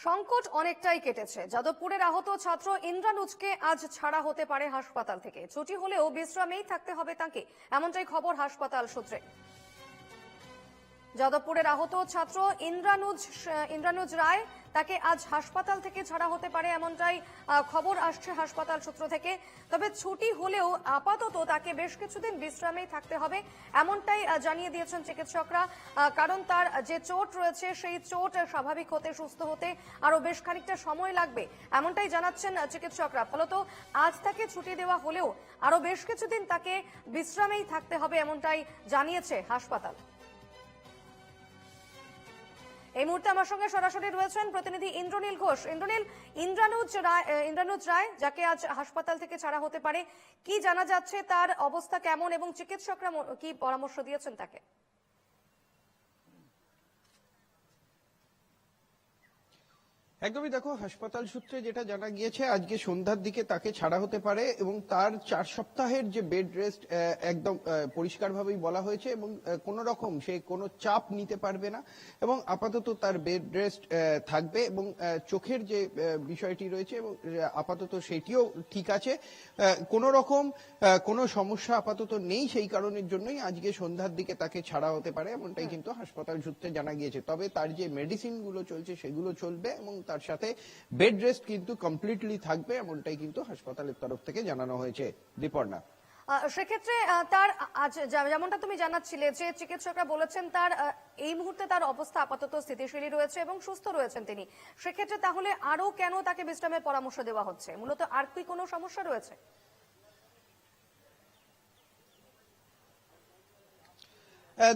সংকট অনেকটাই কেটেছে। যাদবপুরের আহত ছাত্র ইন্দ্রানুজকে আজ ছাড়া হতে পারে হাসপাতাল থেকে। ছুটি হলেও বিশ্রামেই থাকতে হবে তাকে, এমনটাই খবর হাসপাতাল সূত্রে। যাদবপুরের আহত ছাত্র ইন্দ্রানুজ রায় তাকে আজ হাসপাতাল থেকে ছাড়া হতে পারে, এমনটাই খবর আসছে হাসপাতাল সূত্র থেকে। তবে ছুটি হলেও আপাতত তাকে বেশ কিছুদিন বিশ্রামেই থাকতে হবে, এমনটাই জানিয়ে দিয়েছেন চিকিৎসকরা। কারণ তার যে চোট রয়েছে সেই চোট স্বাভাবিক হতে, সুস্থ হতে আরো বেশ খানিকটা সময় লাগবে, এমনটাই জানাচ্ছেন চিকিৎসকরা। ফলত আজ তাকে ছুটি দেওয়া হলেও আরো বেশ কিছুদিন তাকে বিশ্রামেই থাকতে হবে, এমনটাই জানিয়েছে হাসপাতাল। এই মুহূর্তে আমার সঙ্গে সরাসরি রয়েছেন প্রতিনিধি ইন্দ্রনীল ঘোষ। ইন্দ্রানুজ রায় যাকে আজ হাসপাতাল থেকে ছাড়া হতে পারে, কি জানা যাচ্ছে, তার অবস্থা কেমন এবং চিকিৎসকরা কি পরামর্শ দিয়েছেন তাকে? একদমই, দেখো, হাসপাতাল সূত্রে যেটা জানা গিয়েছে আজকে সন্ধ্যার দিকে তাকে ছাড়া হতে পারে এবং তার 4 সপ্তাহের যে বেড রেস্ট একদম পরিষ্কারভাবেই বলা হয়েছে এবং কোনো রকম সে কোনো চাপ নিতে পারবে না এবং আপাতত তার বেড রেস্ট থাকবে এবং চোখের যে বিষয়টি রয়েছে এবং আপাতত সেটিও ঠিক আছে, কোনো রকম কোনো সমস্যা আপাতত নেই। সেই কারণের জন্যই আজকে সন্ধ্যার দিকে তাকে ছাড়া হতে পারে, এমনটাই কিন্তু হাসপাতাল সূত্রে জানা গিয়েছে। তবে তার যে মেডিসিন গুলো চলছে সেগুলো চলবে এবং তার সাথে বেড রেস্ট কিন্তু কমপ্লিটলি থাকবে, এমনটাই কিন্তু হাসপাতালের তরফ থেকে জানানো হয়েছে। দীপর্ণা, সেক্ষেত্রে তার আজ যেমনটা তুমি জানাচ্ছিলে যে চিকিৎসকরা বলেছেন তার এই মুহূর্তে তার অবস্থা আপাতত স্থিতিশীলই রয়েছে এবং সুস্থ রয়েছেন তিনি, সেক্ষেত্রে তাহলে আরো কেন তাকে বিশ্রামের পরামর্শ দেওয়া হচ্ছে? মূলত আর কি কোনো সমস্যা রয়েছে?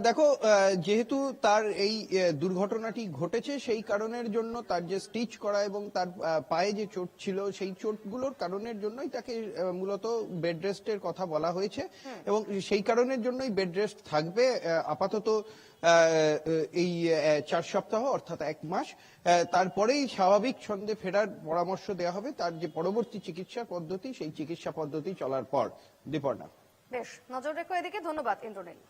দেখো, যেহেতু তার এই দুর্ঘটনাটি ঘটেছে সেই কারণের জন্য তার যে স্টিচ করা এবং তার পায়ে যে চোট ছিল সেই চোটগুলোর কারণের জন্যই তাকে মূলত বেড রেস্টের কথা বলা হয়েছে এবং সেই কারণের জন্যই বেড রেস্ট থাকবে আপাতত এই 4 সপ্তাহ, অর্থাৎ 1 মাস। তারপরেই স্বাভাবিক ছন্দে ফেরার পরামর্শ দেওয়া হবে তার যে পরবর্তী চিকিৎসা পদ্ধতি, সেই চিকিৎসা পদ্ধতি চলার পর। দীপর্ণা, বেশ, নজর রেখো এদিকে। ধন্যবাদ ইন্দ্রনীল।